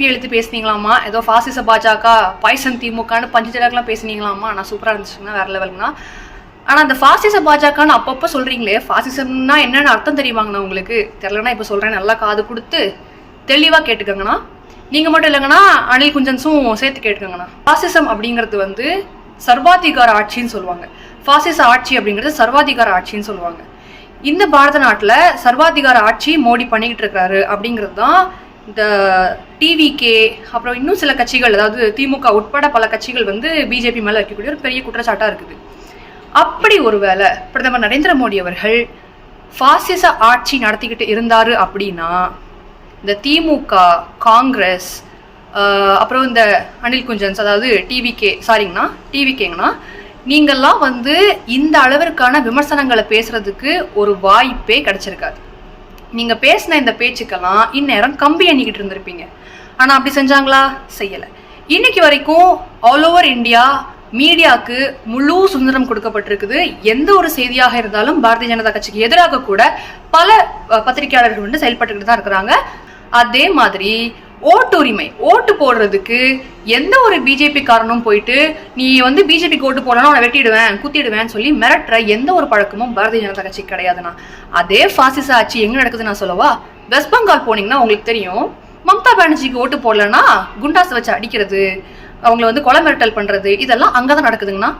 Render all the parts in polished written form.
BJP எழுத்து பேசுனீங்களாமா, ஏதோ ஃபாசிச பாஜக, பாய்சன் திமுகன்னு பஞ்ச பேசுனீங்களாமா. நான் சூப்பராக இருந்துச்சுங்கன்னா வேற லெவலுங்கண்ணா. ஆனால் அந்த ஃபாசிச பாஜகன்னு அப்பப்போ சொல்றீங்களே, ஃபாசிசம்னா என்னன்னு அர்த்தம் தெரியுமாங்கண்ணா உங்களுக்கு? தெரியலன்னா இப்போ சொல்றேன், நல்லா காது கொடுத்து தெளிவாக கேட்டுக்கோங்கண்ணா. நீங்கள் மட்டும் இல்லைங்கண்ணா, அனில் குஞ்சன்ஸும் சேர்த்து கேட்டுக்கோங்கண்ணா. ஃபாசிசம் அப்படிங்கிறது வந்து சர்வாதிகார ஆட்சின்னு சொல்லுவாங்க. ஃபாசிச ஆட்சி அப்படிங்கிறது சர்வாதிகார ஆட்சின்னு சொல்லுவாங்க. இந்த பாரத நாட்டில் சர்வாதிகார ஆட்சி மோடி பண்ணிக்கிட்டு இருக்காரு அப்படிங்கிறது தான் இந்த டிவிகே அப்புறம் இன்னும் சில கட்சிகள், அதாவது திமுக உட்பட பல கட்சிகள் வந்து பிஜேபி மேலே வைக்கக்கூடிய ஒரு பெரிய குற்றச்சாட்டாக இருக்குது. அப்படி ஒருவேளை பிரதமர் நரேந்திர மோடி அவர்கள் ஃபாசிச ஆட்சி நடத்திக்கிட்டு இருந்தாரு அப்படின்னா இந்த திமுக, காங்கிரஸ், அப்புறம் இந்த அனில் குஞ்சன்ஸ், அதாவது டிவிகேங்கண்ணா, நீங்கள்லாம் வந்து இந்த அளவிற்கான விமர்சனங்களை பேசுறதுக்கு ஒரு வாய்ப்பே கிடைச்சிருக்காது. நீங்க பேசின இந்த பேச்சுக்கெல்லாம் இந்நேரம் கம்பி எண்ணிக்கிட்டு இருந்திருப்பீங்க. ஆனா அப்படி செஞ்சாங்களா? செய்யல. இன்னைக்கு வரைக்கும் ஆல் ஓவர் இந்தியா மீடியாவுக்கு முழு சுதந்திரம் கொடுக்கப்பட்டிருக்குது. எந்த ஒரு செய்தியாக இருந்தாலும் பாரதிய ஜனதா கட்சிக்கு எதிராக கூட பல பத்திரிகையாளர்கள் வந்து செயல்பட்டுக்கிட்டு தான் இருக்கிறாங்க. அதே மாதிரி ஓட்டுரிமை, ஓட்டு போடுறதுக்கு எந்த ஒரு பிஜேபி காரனும் போயிட்டு நீ வந்து பிஜேபிக்கு ஓட்டு போடணும், நான் வெட்டிடுவேன், குத்திடுவேன்னு சொல்லி மிரட்டுற எந்த ஒரு பழக்கமும் பாரதிய ஜனதா கட்சி கிடையாதுண்ணா. அதே ஃபாசிச ஆட்சி எங்க நடக்குது நான் சொல்லவா? வெஸ்ட் பெங்கால் போனீங்கன்னா உங்களுக்கு தெரியும். மம்தா பானர்ஜிக்கு ஓட்டு போடலன்னா குண்டாஸ் வச்சு அடிக்கிறது, அவங்களை வந்து கொலை மிரட்டல் பண்றது, இதெல்லாம் அங்கதான் நடக்குதுங்கண்ணா.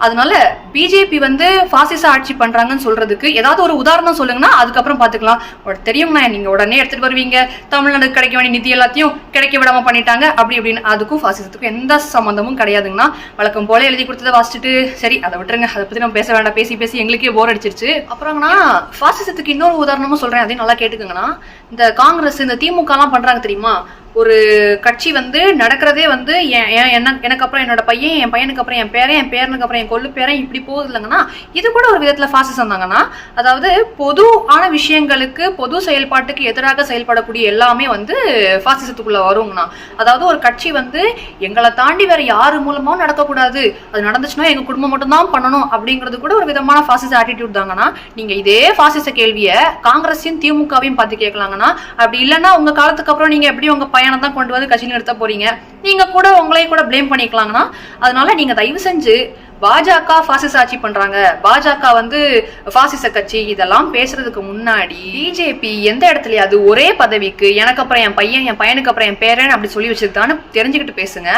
அதனால பிஜேபி வந்து ஃபாசிச ஆட்சி பண்றாங்கன்னு சொல்றதுக்கு ஏதாவது ஒரு உதாரணம் சொல்லுங்கன்னா அதுக்கப்புறம் பாத்துக்கலாம். தெரியுங்கண்ணா, நீங்க உடனே எடுத்துட்டு வருவீங்க, தமிழ்நாடுக்கு கிடைக்க வேண்டிய நிதி எல்லாத்தையும் கிடைக்க விடாம பண்ணிட்டாங்க அப்படி அப்படின்னு. அதுக்கும் ஃபாசிசத்துக்கும் எந்த சம்பந்தமும் கிடையாதுங்கண்ணா. வழக்கம் போல எழுதி கொடுத்ததை வாசிச்சுட்டு சரி அதை விட்டுருங்க, அதை பத்தி நம்ம பேச வேண்டாம். பேசி பேசி எங்களுக்கே போர் அடிச்சிருச்சு. அப்புறங்கண்ணா ஃபாசிசத்துக்கு இன்னொரு உதாரணமும் சொல்றேன், அதையும் நல்லா கேட்டுக்கோங்கண்ணா. இந்த காங்கிரஸ், இந்த திமுக எல்லாம் பண்றாங்க தெரியுமா? ஒரு கட்சி வந்து நடக்கிறதே வந்து எனக்கு அப்புறம் என்னோட பையன், என் பையனுக்கு அப்புறம் என் பேரன், என் பேரனுக்கு அப்புறம் என் கொள்ளு பேரன், இப்படி போகுது இல்லைங்கன்னா இது கூட ஒரு விதத்துல ஃபாசிசம் தாங்கன்னா. அதாவது பொதுவான விஷயங்களுக்கு, பொது செயல்பாட்டுக்கு எதிராக செயல்படக்கூடிய எல்லாமே வந்து ஃபாசிசத்துக்குள்ள வருங்கண்ணா. அதாவது ஒரு கட்சி வந்து எங்களை தாண்டி வேற யாரு மூலமாவும் நடக்கக்கூடாது, அது நடந்துச்சுன்னா எங்க குடும்பம் மட்டும்தான் பண்ணணும் அப்படிங்கிறது கூட ஒரு விதமான ஃபாசிச ஆட்டிடியூட் தாங்கன்னா. நீங்க இதே ஃபாசிச கேள்வியை காங்கிரஸையும் திமுகவையும் பார்த்து கேட்கலாங்கன்னா. அப்படி இல்லைன்னா உங்க காலத்துக்கு அப்புறம் நீங்க எப்படி உங்க தான் கொண்டு வந்து கட்சி நிறுத்த போறீங்க, நீங்க கூட உங்களையும் கூட பிளேம் பண்ணிக்கலாங்கன்னா. அதனால நீங்க தயவு செஞ்சு பாஜக ஃபாசிச ஆட்சி பண்றாங்க, பாஜக வந்து ஃபாசிச கட்சி, இதெல்லாம் பேசுறதுக்கு முன்னாடி பிஜேபி எந்த இடத்துலயாவது ஒரே பதவிக்கு எனக்கு அப்புறம் என் பையன், என் பையனுக்கு அப்புறம் என் பேரன் அப்படி சொல்லி வச்சிருக்கான்னு தெரிஞ்சுக்கிட்டு பேசுங்க.